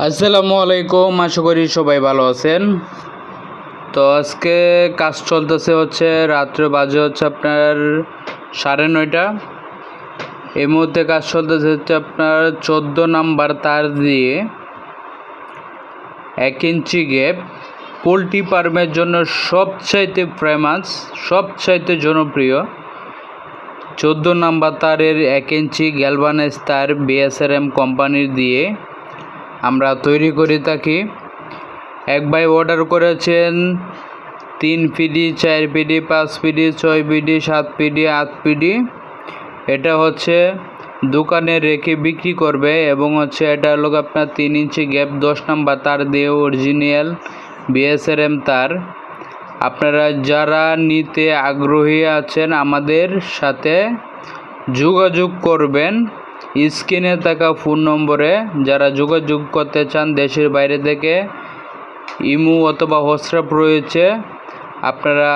আসসালামু আলাইকুম, আশা করি সবাই ভালো আছেন। তো আজকে কাজ চলতেছে হচ্ছে রাত্রে বাজে হচ্ছে আপনার 9:30। এই মুহূর্তে কাজ চলতেছে হচ্ছে আপনার 14 নাম্বার তার দিয়ে 1 ইঞ্চি গ্যাপ পোলট্রি ফার্মের জন্য সবচাইতে ফেমাস, সবচাইতে জনপ্রিয় 14 নাম্বার তারের 1 ইঞ্চি গ্যালভানাইজ তার বিএসআরএম কোম্পানির দিয়ে আমরা তৈরি করে থাকি। এক ভাই অর্ডার করেছেন 3 PD, 4 PD, 5 PD, 6 PD, 7 PD, 8 PD. এটা হচ্ছে দোকানে রেখে বিক্রি করবে এবং হচ্ছে এটা হলো আপনার 3 ইঞ্চি গ্যাপ 10 নাম্বার তার দিয়ে অরিজিনাল বিএসআরএম তার। আপনারা যারা নিতে আগ্রহী আছেন আমাদের সাথে যোগাযোগ করবেন। স্ক্রিনে থাকা ফোন নম্বরে যারা যোগাযোগ করতে চান দেশের বাইরে থেকে ইমো অথবা হোয়াটসঅ্যাপ রয়েছে, আপনারা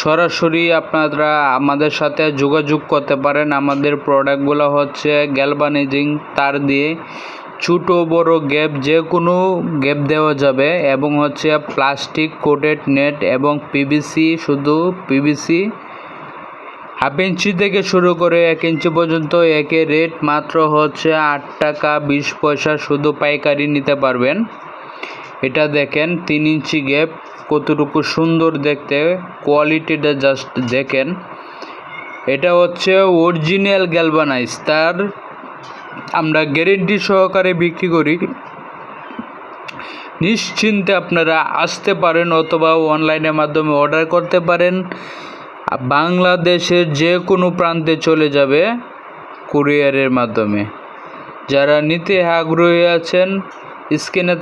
সরাসরি আপনারা আমাদের সাথে যোগাযোগ করতে পারেন। আমাদের প্রোডাক্টগুলো হচ্ছে গ্যালভানাইজিং তার দিয়ে ছোটো বড় গ্যাপ যে কোনো গ্যাপ দেওয়া যাবে এবং হচ্ছে প্লাস্টিক কোটেড নেট এবং পিভিসি, শুধু পিভিসি 1/2 ইঞ্চি থেকে শুরু করে 1 ইঞ্চি পর্যন্ত একের রেট মাত্র হচ্ছে 8 টাকা 20 পয়সা, শুধু পাইকারি নিতে পারবেন। এটা দেখেন 3 ইঞ্চি গ্যাপ কতটুকু সুন্দর দেখতে, কোয়ালিটিটা জাস্ট দেখেন। এটা হচ্ছে অরিজিনাল গ্যালভানাইজ তার, আমরা গ্যারেন্টি সহকারে বিক্রি করি। নিশ্চিন্তে আপনারা আসতে পারেন অথবা অনলাইনের মাধ্যমে অর্ডার করতে পারেন। বাংলাদেশের যে কোনো প্রান্তে চলে যাবে কুরিয়ারের মাধ্যমে। যারা নিতে আগ্রহী আছেন স্ক্রিনে